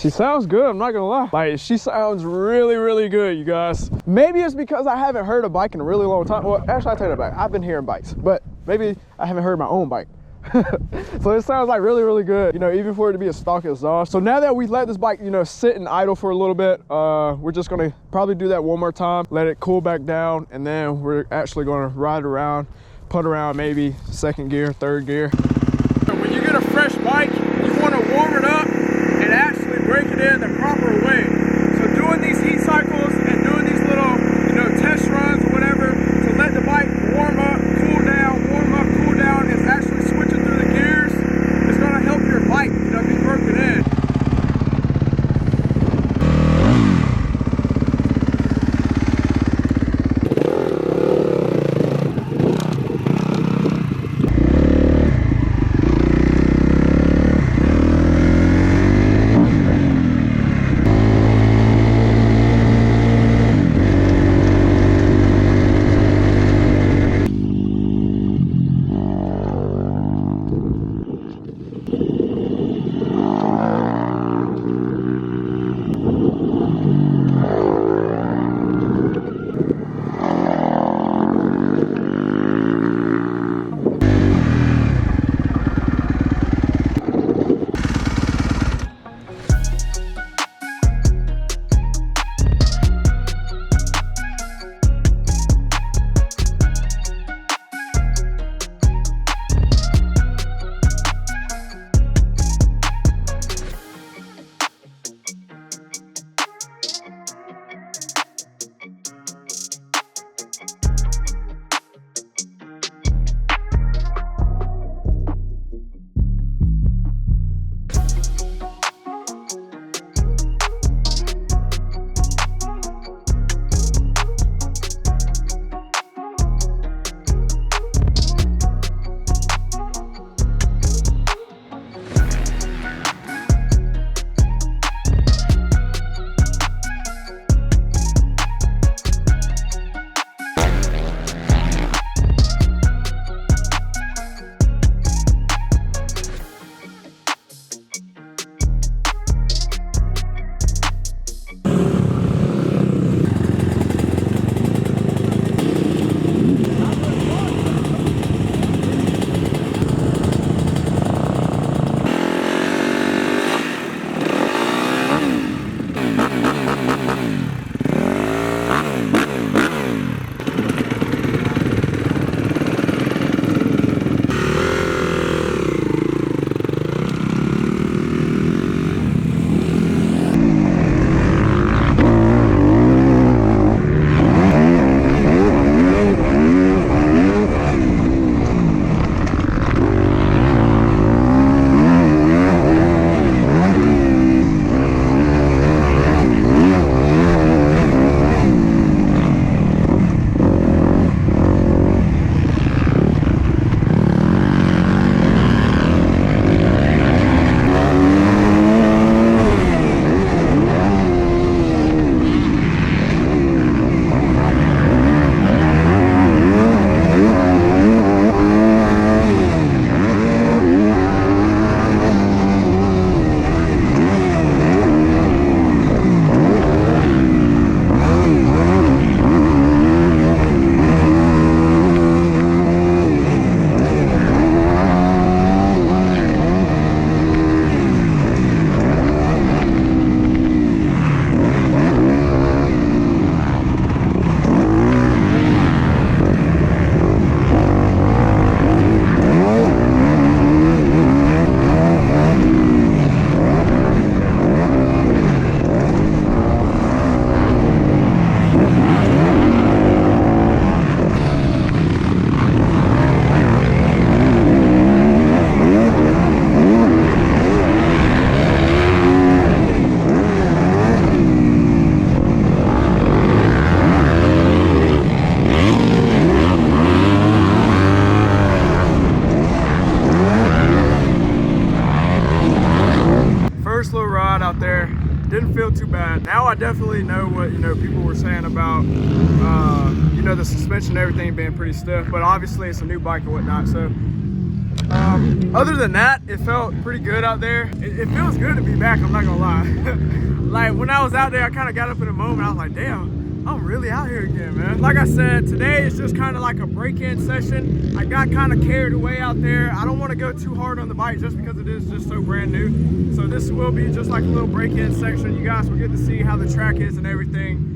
She sounds good, I'm not gonna lie. Like, she sounds really, really good, you guys. Maybe it's because I haven't heard a bike in a really long time. Well, actually, I take that back. I've been hearing bikes, but maybe I haven't heard my own bike. So it sounds like really, really good, you know, even for it to be a stock exhaust. So now that we let this bike, you know, sit and idle for a little bit, we're just gonna probably do that one more time, let it cool back down, and then we're actually gonna ride around, put around maybe second gear, third gear. When you get a fresh bike, you wanna warm it up and actually break it in the proper way. So doing these heat cycles and doing these little, you know, test runs or whatever to let the bike warm up, cool down, warm up, cool down, is actually switching through the gears. It's gonna help your bike, you know, be broken in. out there. Didn't feel too bad. Now I definitely know what, people were saying about, the suspension and everything being pretty stiff, but obviously it's a new bike and whatnot, so Other than that, it felt pretty good out there. It feels good to be back, I'm not gonna lie. Like when I was out there, I kind of got up in a moment. I was like, damn, I'm really out here again, man. Like I said, today is just kind of like a break-in session. I got kind of carried away out there. I don't want to go too hard on the bike just because it is just so brand new. So this will be just like a little break-in section. You guys will get to see how the track is and everything.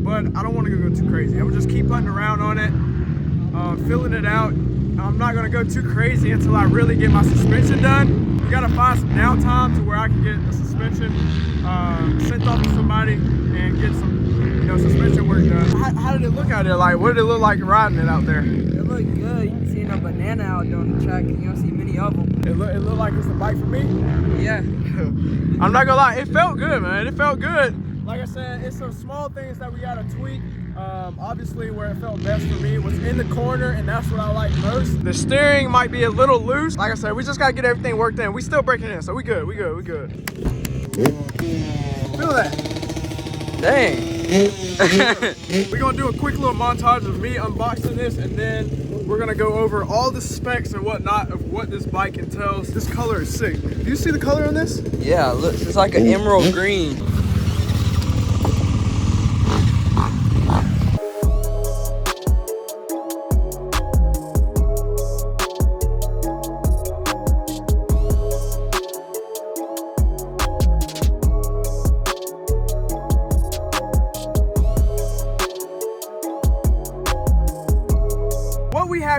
But I don't want to go too crazy. I will just keep putting around on it, filling it out. I'm not gonna go too crazy until I really get my suspension done. We gotta find some downtime to where I can get the suspension sent off to somebody and get some, you know, suspension work done. How did it look out there? Like, what did it look like riding it out there? It looked good. You can see a banana out there on the track, and you don't see many of them. It looked like it's a bike for me? Yeah. I'm not gonna lie, it felt good, man. It felt good. Like I said, it's some small things that we gotta tweak. Obviously, where it felt best for me was in the corner, and that's what I like most. The steering might be a little loose. Like I said, we just gotta get everything worked in. We still breaking in, so we good, we good, we good. Feel that? Dang. We're gonna do a quick little montage of me unboxing this, and then we're gonna go over all the specs and whatnot of what this bike entails. This color is sick. Do you see the color on this? Yeah, look, it's like an emerald green.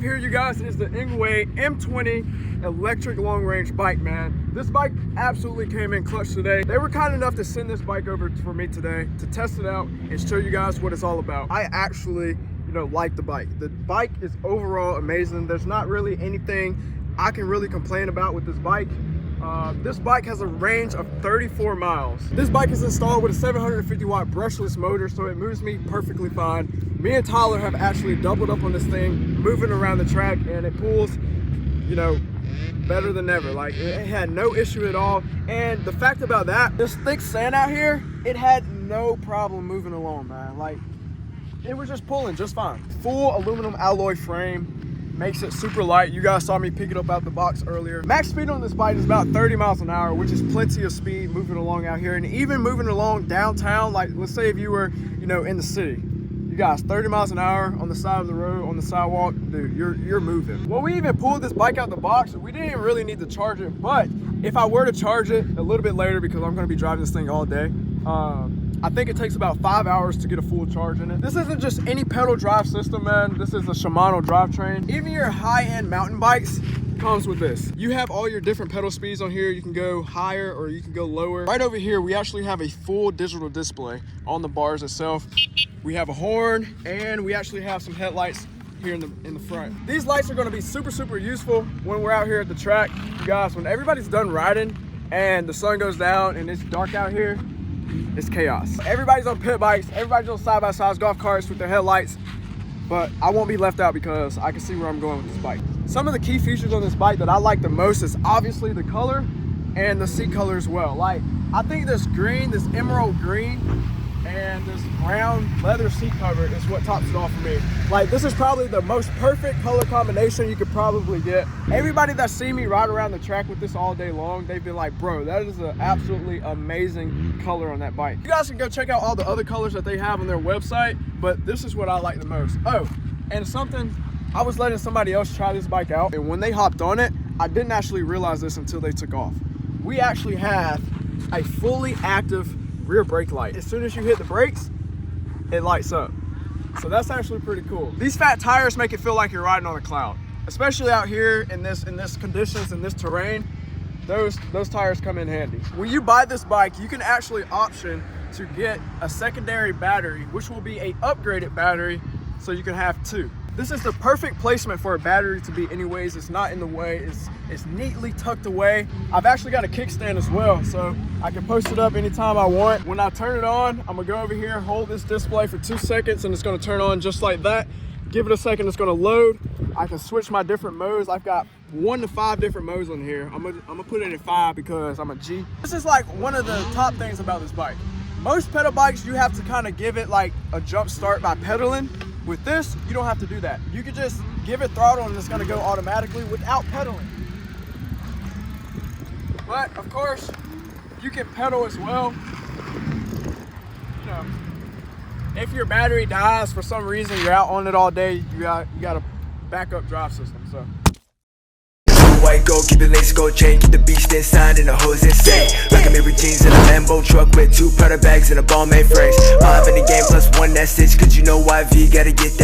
Here, you guys, is the ENGWE M20 electric long range bike, man. This bike absolutely came in clutch today. They were kind enough to send this bike over for me today to test it out and show you guys what it's all about. I actually, you know, like the bike. The bike is overall amazing. There's not really anything I can really complain about with this bike. This bike has a range of 34 miles. This bike is installed with a 750 watt brushless motor, so it moves me perfectly fine. Me and Tyler have actually doubled up on this thing, moving around the track, and it pulls, you know, better than ever. Like, it had no issue at all. And the fact about that, this thick sand out here, it had no problem moving along, man. Like, it was just pulling just fine. Full aluminum alloy frame. Makes it super light. You guys saw me pick it up out the box earlier. Max speed on this bike is about 30 miles an hour, which is plenty of speed moving along out here. And even moving along downtown, like let's say if you were, you know, in the city. You guys, 30 miles an hour on the side of the road, on the sidewalk, dude, you're moving. When we even pulled this bike out the box, we didn't really need to charge it, but if I were to charge it a little bit later, because I'm gonna be driving this thing all day, I think it takes about 5 hours to get a full charge in it. This isn't just any pedal drive system, man. This is a Shimano drivetrain. Even your high-end mountain bikes comes with this. You have all your different pedal speeds on here. You can go higher or you can go lower. Right over here, we actually have a full digital display on the bars itself. We have a horn, and we actually have some headlights here in the front. These lights are gonna be super, super useful when we're out here at the track. You guys, when everybody's done riding and the sun goes down and it's dark out here, it's chaos. Everybody's on pit bikes, everybody's on side-by-sides, golf carts with their headlights, but I won't be left out because I can see where I'm going with this bike. Some of the key features on this bike that I like the most is obviously the color and the seat color as well. Like, I think this green, this emerald green, and this brown leather seat cover is what tops it off for me. Like, this is probably the most perfect color combination you could probably get. Everybody that's seen me ride around the track with this all day long, they've been like, bro, that is an absolutely amazing color on that bike. You guys can go check out all the other colors that they have on their website, but this is what I like the most. Oh, and something, I was letting somebody else try this bike out, and when they hopped on it, I didn't actually realize this until they took off. We actually have a fully active rear brake light. As soon as you hit the brakes, it lights up. So that's actually pretty cool. These fat tires make it feel like you're riding on a cloud, especially out here in this conditions, in this terrain. Those tires come in handy. When you buy this bike, you can actually option to get a secondary battery, which will be a upgraded battery, so you can have two. This is the perfect placement for a battery to be anyways. It's not in the way, it's neatly tucked away. I've actually got a kickstand as well, so I can post it up anytime I want. When I turn it on, I'm gonna go over here, hold this display for 2 seconds, and it's gonna turn on just like that. Give it a second, it's gonna load. I can switch my different modes. I've got 1 to 5 different modes on here. I'm gonna put it in 5 because I'm a G. This is like one of the top things about this bike. Most pedal bikes, you have to kind of give it like a jump start by pedaling. With this, you don't have to do that. You can just give it throttle and it's gonna go automatically without pedaling. But of course, you can pedal as well. You know, if your battery dies for some reason, you're out on it all day, you got a backup drive system. So. White gold, keep it lace gold chain, keep the beast inside and the hose insane. Rockin' Mary jeans in a Lambo truck with 2 powder bags and a ball made frames. 5 in the game plus 1 that's 6, cause you know YV gotta get that.